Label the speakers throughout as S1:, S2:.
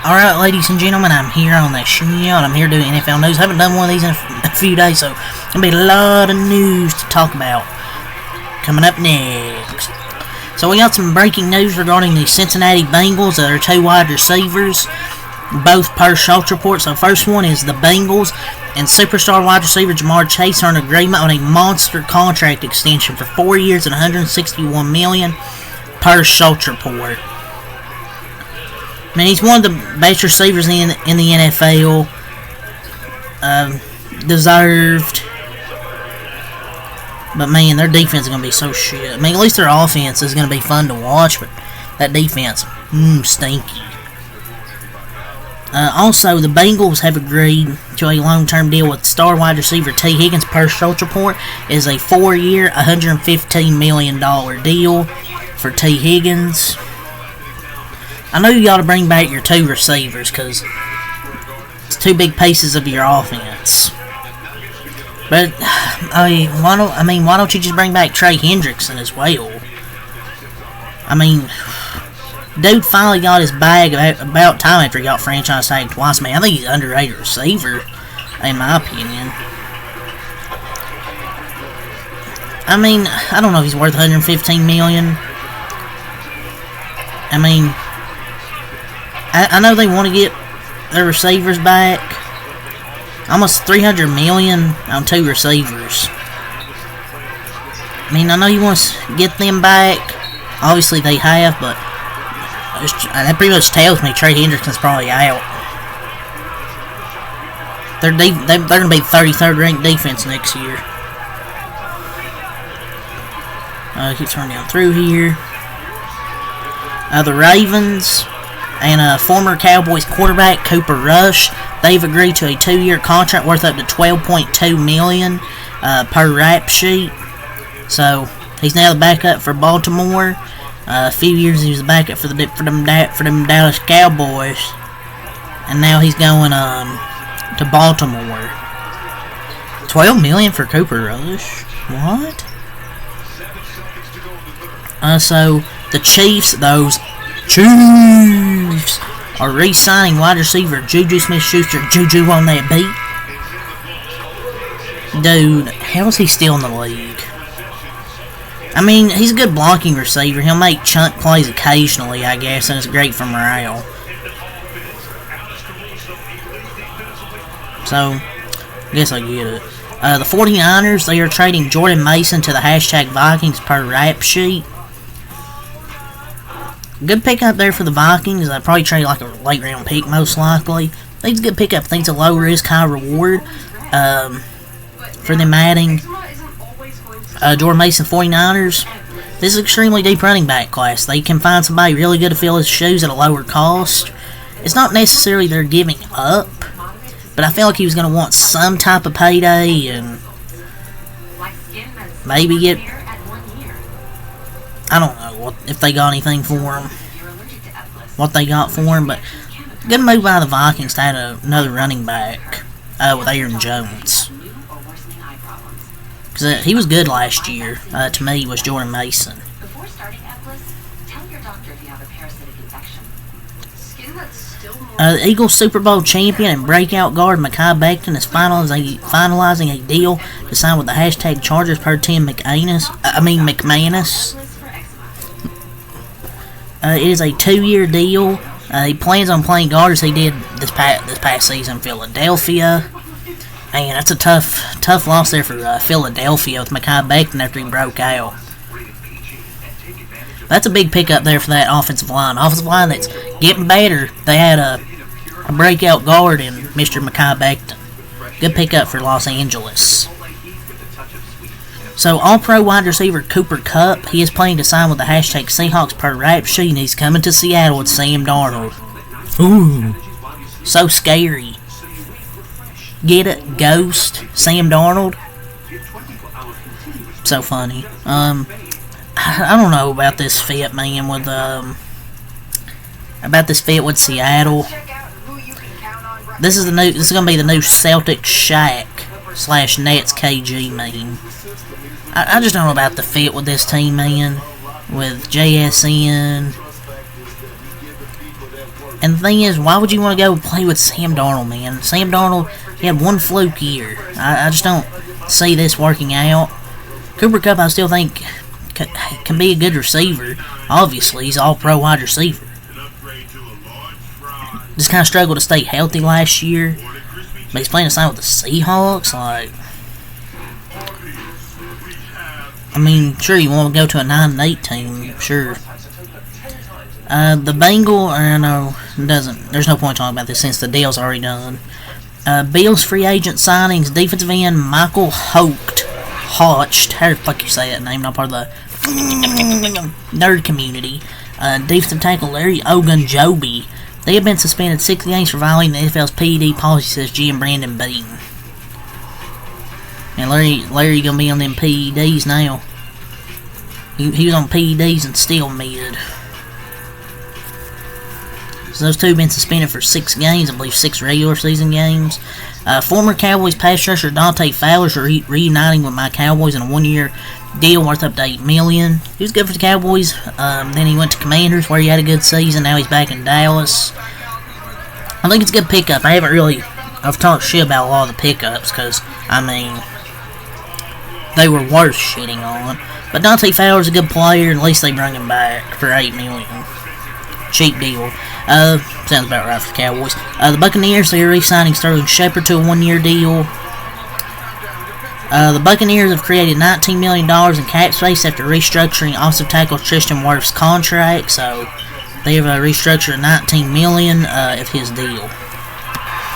S1: Alright, ladies and gentlemen, I'm here on the show, and I'm here doing NFL news. I haven't done one of these in a few days, so there's going to be a lot of news to talk about coming up next. So we got some breaking news regarding the Cincinnati Bengals. There are two wide receivers, both per Schultz report. So first one is the Bengals, and superstar wide receiver Jamar Chase are in agreement on a monster contract extension for 4 years and $161 million per Schultz report. I mean, he's one of the best receivers in the NFL. Deserved. But, man, their defense is going to be so shit. I mean, at least their offense is going to be fun to watch, but that defense, stinky. Also, the Bengals have agreed to a long-term deal with star wide receiver T. Higgins per Schultz report. It is a 4-year, $115 million deal for T. Higgins. I know you got to bring back your two receivers because it's two big pieces of your offense. But why don't you just bring back Trey Hendrickson as well? I mean, dude finally got his bag about time after he got franchise tagged twice. Man, I think he's an underrated receiver, in my opinion. I mean, I don't know if he's worth $115 million. I mean, I know they want to get their receivers back. Almost $300 million on two receivers. I mean, I know you want to get them back. Obviously, they have, but that pretty much tells me Trey Hendrickson's probably out. They're going to be 33rd ranked defense next year. Keep turning down through here. The Ravens and former Cowboys quarterback Cooper Rush, they've agreed to a 2-year contract worth up to $12.2 million per rap sheet. So he's now the backup for Baltimore. A few years he was the backup for them Dallas Cowboys, and now he's going to Baltimore. $12 million for Cooper Rush. What? So the Chiefs, Chiefs are re-signing wide receiver Juju Smith-Schuster. Juju on that beat. Dude, how is he still in the league? I mean, he's a good blocking receiver. He'll make chunk plays occasionally, I guess, and it's great for morale. So, I guess I get it. The 49ers, they are trading Jordan Mason to the hashtag Vikings per rap sheet. Good pickup there for the Vikings. I'd probably trade like a late round pick, most likely. I think it's a good pickup. I think it's a low risk, high reward for them adding Jordan Mason 49ers. This is an extremely deep running back class. They can find somebody really good to fill his shoes at a lower cost. It's not necessarily they're giving up, but I feel like he was going to want some type of payday and maybe get, I don't know if they got anything for him, what they got for him, but good move by the Vikings to add another running back with Aaron Jones. Because he was good last year, to me, was Jordan Mason. The Eagles Super Bowl champion and breakout guard Mekhi Becton is finalizing a deal to sign with the hashtag Chargers per Tim McManus. It is a 2-year deal. He plans on playing guard as he did this past season in Philadelphia. Man, that's a tough loss there for Philadelphia with Mekhi Becton after he broke out. That's a big pickup there for that offensive line. Offensive line that's getting better. They had a breakout guard in Mr. Mekhi Becton. Good pickup for Los Angeles. So, All-Pro wide receiver Cooper Kupp, he is planning to sign with the hashtag Seahawks per rap sheet, and he's coming to Seattle with Sam Darnold. Ooh, so scary. Get it? Ghost Sam Darnold. So funny. I don't know about this fit, man. With Seattle. This is gonna be the new Celtics Shaq / Nets KG meme. I just don't know about the fit with this team, man. With JSN, And the thing is, why would you want to go play with Sam Darnold, man? Sam Darnold, he had one fluke year. I just don't see this working out. Cooper Kupp, I still think, can be a good receiver. Obviously, he's an all-pro wide receiver. Just kind of struggled to stay healthy last year. But he's playing the same with the Seahawks. Like, I mean, sure, you want to go to a 9-8 team, sure. The Bengal, I know, there's no point talking about this since the deal's already done. Bills free agent signings, defensive end Michael Hotched, how the fuck you say that name, not part of the nerd community. Defensive tackle Larry Ogunjobi. They have been suspended 6 games for violating the NFL's PED policy, says GM Brandon Beane. And Larry gonna be on them PEDs now. He was on PEDs and still mid. So those two have been suspended for 6 games, I believe 6 regular season games. Former Cowboys pass rusher Dante Fowler's reuniting with my Cowboys in a 1-year deal worth up to $8 million. He was good for the Cowboys. Then he went to Commanders where he had a good season. Now he's back in Dallas. I think it's a good pickup. I've talked shit about a lot of the pickups because, I mean, they were worth shitting on. But Dante Fowler's a good player, and at least they bring him back for $8 million. Cheap deal. Sounds about right for the Cowboys. The Buccaneers, they're re-signing Sterling Shepard to a 1-year deal. The Buccaneers have created $19 million in cap space after restructuring offensive tackle Tristan Wirfs' contract, so they have restructured $19 million of his deal.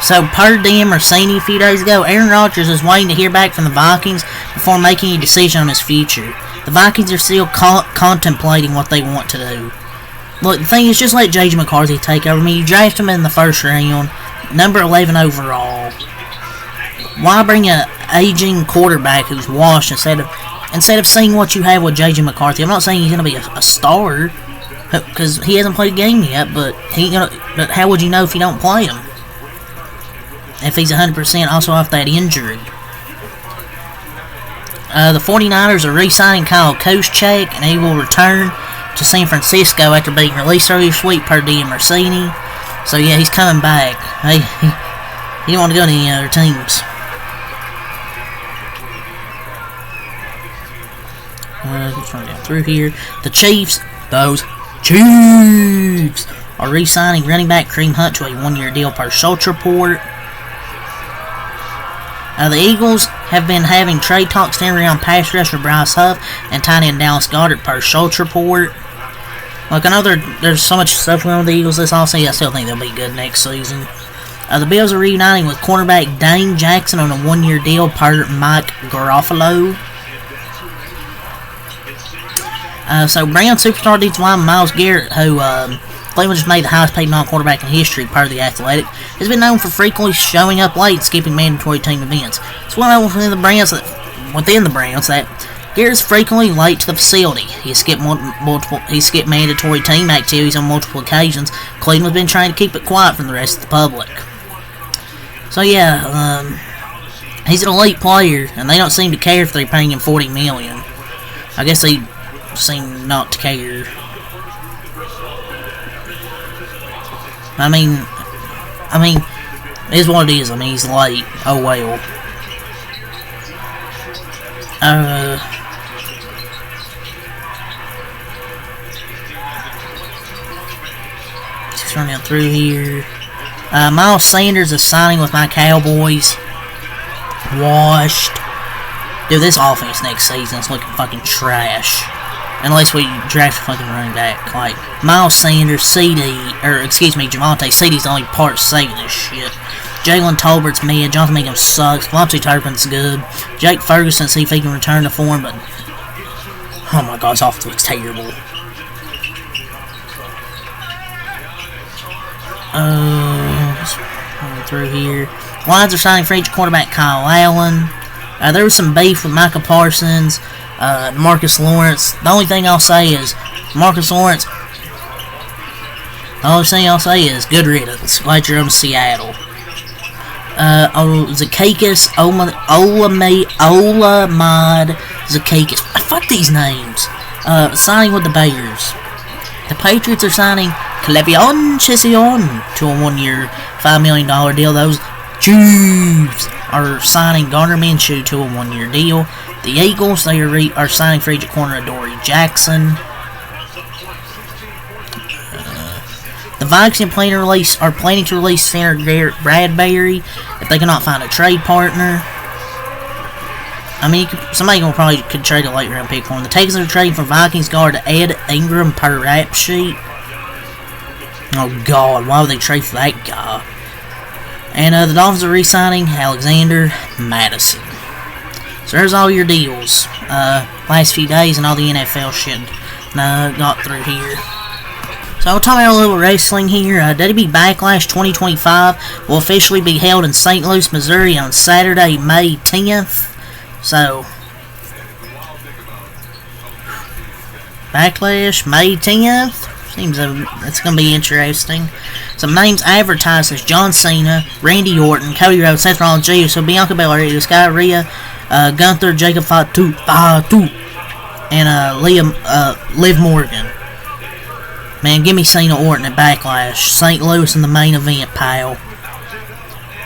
S1: So, per Dan Marsini a few days ago, Aaron Rodgers is waiting to hear back from the Vikings before making a decision on his future. The Vikings are still contemplating what they want to do. Look, the thing is, just let J.J. McCarthy take over. I mean, you draft him in the first round, number 11 overall. Why bring an aging quarterback who's washed instead of seeing what you have with J.J. McCarthy? I'm not saying he's going to be a star, because he hasn't played a game yet, but how would you know if you don't play him? If he's 100% also off that injury. The 49ers are re-signing Kyle Koscheck, and he will return to San Francisco after being released earlier this week per Dan Marsini. So yeah, he's coming back. He don't want to go to any other teams. Let's run down through here. The Chiefs, are re-signing running back Kareem Hunt to a 1-year deal per Schultz report. The Eagles have been having trade talks centered around pass rusher Bryce Huff and tight end Dallas Goedert per Schultz report. Look, I know there's so much stuff going on with the Eagles this offseason. I still think they'll be good next season. The Bills are reuniting with cornerback Dane Jackson on a 1-year deal per Mike Garofalo. So Brown superstar defensive lineman Myles Garrett, who Cleveland just made the highest paid non-quarterback in history per The Athletic, has been known for frequently showing up late and skipping mandatory team events. It's well known within the Browns that Garrett's frequently late to the facility. He skipped mandatory team activities on multiple occasions. Cleveland's been trying to keep it quiet from the rest of the public. So yeah, he's an elite player, and they don't seem to care if they're paying him $40 million. I guess they seem not to care. I mean, it is what it is. I mean, he's late. Oh well. Just run down through here. Miles Sanders is signing with my Cowboys. Washed. Dude, this offense next season is looking fucking trash. Unless we draft a fucking running back. Like, Miles Sanders, Javonte CD's the only part saving this shit. Jalen Tolbert's mid. Jonathan Mingham sucks. Vaughn Turpin's good. Jake Ferguson, see if he can return to form, but oh my god, his offense looks terrible. Let's run through here. Lions are signing free agent quarterback Kyle Allen. There was some beef with Micah Parsons, Marcus Lawrence. The only thing I'll say is, Marcus Lawrence, the only thing I'll say is, good riddance. Glad you're on Seattle. Zakakis, Olamide Zakakis. Fuck these names. Signing with the Bears. The Patriots are signing K'Lavon Chaisson to a 1-year, $5 million deal. Those Chiefs are signing Gardner Minshew to a 1-year deal. The Eagles, they are signing free agent corner Adoree Jackson. The Vikings are planning to release center Garrett Bradbury if they cannot find a trade partner. I mean, somebody could trade a late round pick for him. The Texans are trading for Vikings guard Ed Ingram per rap sheet. Oh God, why would they trade for that guy? And the Dolphins are re-signing Alexander Madison. So there's all your deals. Last few days and all the NFL shit got through here. So I'll talk about a little wrestling here. WWE Backlash 2025 will officially be held in St. Louis, Missouri on Saturday, May 10th. So, Backlash, May 10th. Seems that's going to be interesting. Some names advertised as John Cena, Randy Orton, Cody Rhodes, Seth Rollins, Jey Uso, Bianca Belair, Sky Rhea, Gunther, Jacob Fatu, and Liv Morgan. Man, give me Cena Orton at Backlash. St. Louis in the main event, pal.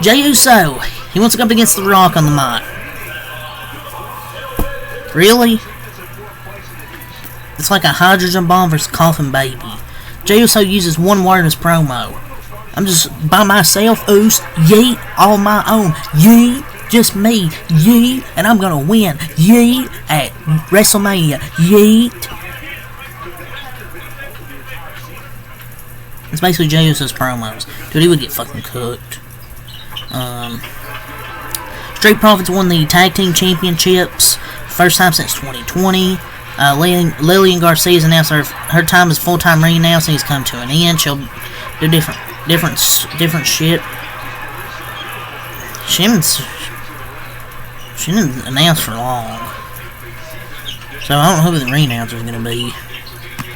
S1: Jey Uso, he wants to go up against The Rock on the mic. Really? It's like a hydrogen bomb versus coffin baby. Jey Uso uses one word in his promo. I'm just by myself, oos, yeet, all my own, yeet, just me, yeet, and I'm gonna win, yeet, at WrestleMania, yeet. It's basically Jey Uso's promos. Dude, he would get fucking cooked. Street Profits won the Tag Team Championships. First time since 2020. Lillian Garcia has announced her time as full-time ring announcing has come to an end. She'll do different shit. She didn't announce for long. So I don't know who the ring announcer is going to be.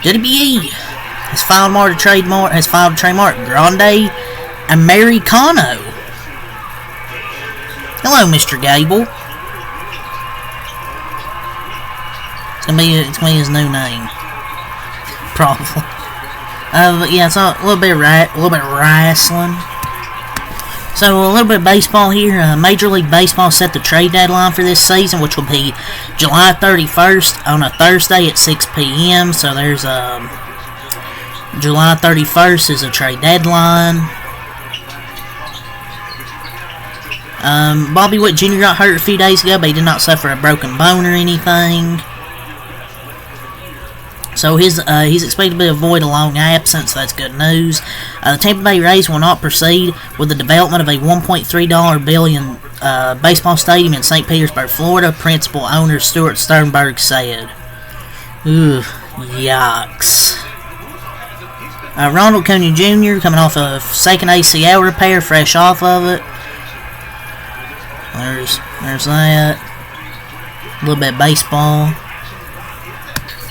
S1: WWE has filed a trademark Grande Americano. Hello, Mr. Gable. It's gonna be his new name, probably. But yeah, it's a little bit of wrestling. So a little bit of baseball here. Major League Baseball set the trade deadline for this season, which will be July 31st on a Thursday at 6 p.m. So there's July 31st is a trade deadline. Bobby Witt Jr. got hurt a few days ago, but he did not suffer a broken bone or anything. So he's expected to avoid a long absence, so that's good news. The Tampa Bay Rays will not proceed with the development of a $1.3 billion baseball stadium in St. Petersburg, Florida, principal owner Stuart Sternberg said. Ugh, yucks. Ronald Acuna Jr. coming off a second ACL repair, fresh off of it. There's that. A little bit of baseball.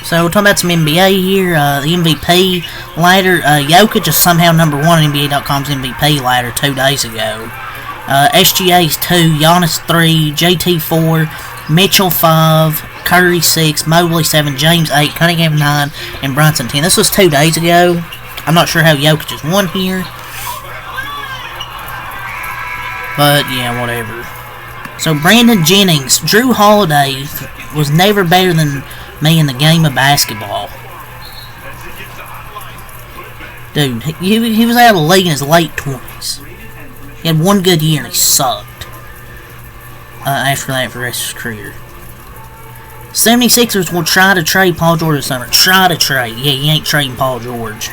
S1: So we're talking about some NBA here. The MVP ladder. Jokic is somehow number one on NBA.com's MVP ladder 2 days ago. SGA's 2, Giannis 3, JT 4, Mitchell 5, Curry 6, Mobley 7, James 8, Cunningham 9, and Brunson 10. This was 2 days ago. I'm not sure how Jokic has won here. But yeah, whatever. So Brandon Jennings, Drew Holiday was never better than me in the game of basketball. Dude, he was out of the league in his late 20s. He had one good year and he sucked. After that for the rest of his career. 76ers will try to trade Paul George this summer. Try to trade. Yeah, you ain't trading Paul George.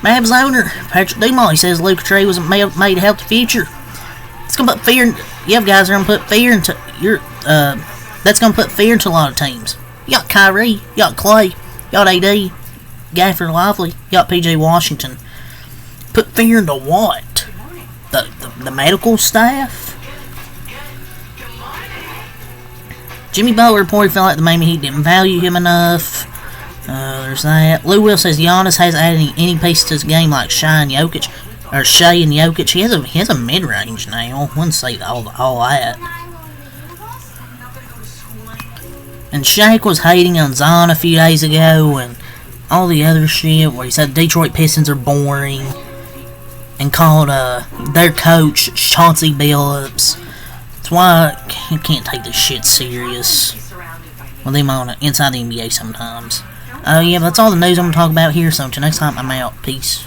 S1: Mavs owner Patrick Dumont says Luka trade was made to help the future. It's gonna put fear in. You have guys that are gonna put fear into your. That's gonna put fear into a lot of teams. You got Kyrie, you got Clay, you got AD, Gafford Lively, you got PJ Washington. Put fear into what? The medical staff? Jimmy Butler reported felt like the Miami Heat didn't value him enough. There's that. Lou Will says Giannis hasn't added any pieces to his game like Shai and Jokic. He has a mid-range now. I wouldn't say all that. And Shaq was hating on Zion a few days ago, and all the other shit where he said the Detroit Pistons are boring, and called their coach Chauncey Billups. That's why I can't take this shit serious with them on inside the NBA sometimes. Yeah, that's all the news I'm gonna talk about here. So until next time, I'm out. Peace.